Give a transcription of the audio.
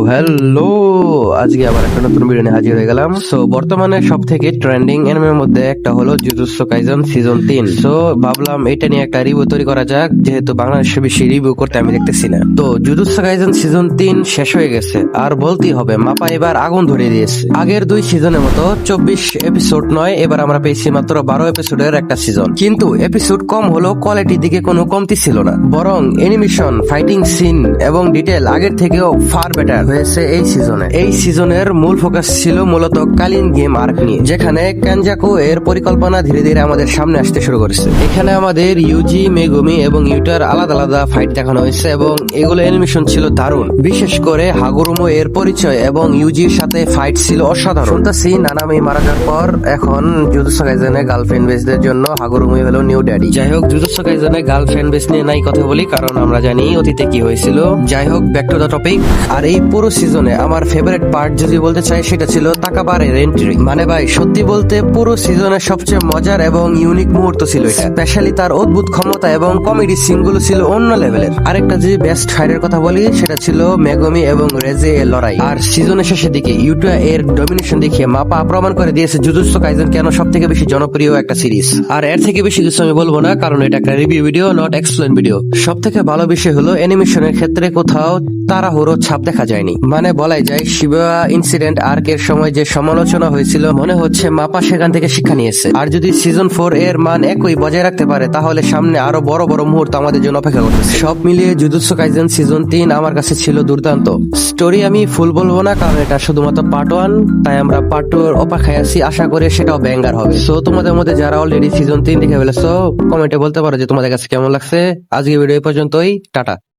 Hello, আজকে আবার একটা নতুন ভিডিও নিয়ে হাজির হয়ে গেলাম। সো বর্তমানে সব থেকে ট্রেন্ডিং এনিমের মধ্যে একটা হলো জুজুৎসু কাইসেন সিজন 3। সো ভাবলাম এটা নিয়ে একটা রিভিউ তৈরি করা যাক, যেহেতু বাংলাদেশে বেশি রিভিউ করতে আমি দেখতেছি না। তো জুজুৎসু কাইসেন সিজন 3 শেষ হয়ে গেছে, আর বলতেই হবে মাপা এবার আগুন ধরিয়ে দিয়েছে। আগের 2 সিজনের মতো 24 এপিসোড নয়, এবার আমরা পেয়েছি মাত্র 12 এপিসোডের একটা সিজন। কিন্তু এপিসোড কম হলো, কোয়ালিটির দিকে কোনো কমতি ছিল না, বরং অ্যানিমেশন, ফাইটিং সিন এবং ডিটেল আগের থেকেও ফার বেটার হয়েছে এই সিজনে। এই সিজনের মূল ফোকাস ছিল মূলত কালিন গেম আর্ক নিয়ে, যেখানে কেনজাকু এর পরিকল্পনা ধীরে ধীরে আমাদের সামনে আসতে শুরু করেছে। এখানে আমাদের ইউজি, মেগুমি এবং ইউটার আলাদা আলাদা ফাইট দেখানো হয়েছে এবং এগুলো অ্যানিমেশন ছিল দারুণ। বিশেষ করে হাগুরুমো এর পরিচয় এবং ইউজির সাথে ফাইট ছিল অসাধারণ। শুনতেছি নানামি মারা যাওয়ার পর এখন জুজুৎসু কাইসেনে গার্লফ্রেন্ড বেসদের জন্য হাগুরুমো হলো নিউ ড্যাডি। যাই হোক, জুজুৎসু কাইসেনে গার্লফ্রেন্ড বেস নিয়ে নাই কথা বলি, কারণ আমরা জানি অতীতে কি হয়েছিল। যাই হোক, ব্যাক টু দ্য টপিক। আর এই পুরো সিজনে আমার ফেভারিট পার্ট যদি বলতে চাই, সেটা ছিল তাকাবারের এন্ট্রি। মানে ভাই, সত্যি বলতে পুরো সিজনের সবচেয়ে মজার এবং ইউনিক মুহূর্ত ছিল এটা। স্পেশালি তার অদ্ভুত ক্ষমতা এবং কমেডি সিনগুলো ছিল অন্য লেভেলের। আরেকটা যদি বেস্ট ফাইটের কথা বলি, সেটা ছিল মেগুমি এবং রেজে এর লড়াই। আর সিজনের শেষের দিকে ইউটা এর ডমিনেশন দেখিয়ে মাপা প্রমাণ করে দিয়েছে জুজুৎসু কাইসেন কেন সব থেকে বেশি জনপ্রিয় একটা সিরিজ। আর এর থেকে বেশি কিছু আমি বলবো না, কারণ এটা একটা review video, not explain video. সব থেকে ভালো বিষয় হলো অ্যানিমেশনের ক্ষেত্রে কোথাও তাড়াহুড়ো ছাপ দেখা যায়নি। মানে বলাই যায়, শিবা ইনসিডেন্ট আর্কের সময় যে সমালোচনা হয়েছিল, মনে হচ্ছে মাপা সেখান থেকে শিক্ষা নিয়েছে। আর যদি সিজন 4 এর মান একই বজায় রাখতে পারে, তাহলে সামনে আরো বড় বড় মুহূর্ত আমাদের জন্য অপেক্ষা করতেছে। সব মিলিয়ে জুজুৎসু কাইসেন সিজন 3 আমার কাছে ছিল দুর্দান্ত। স্টোরি আমি ফুল বলবো না, কারণ এটা শুধুমাত্র পার্ট 1, তাই আমরা পার্ট 2 এর অপেক্ষায় আছি। আশা করি সেটাও ব্যাঙ্গার হবে। সো তোমাদের মধ্যে যারা অলরেডি সিজন 3 দেখে ফেলেছো, কমেন্টে বলতে পারো যে তোমাদের কাছে কেমন লাগছে। আজকে ভিডিও এই পর্যন্তই, টাটা।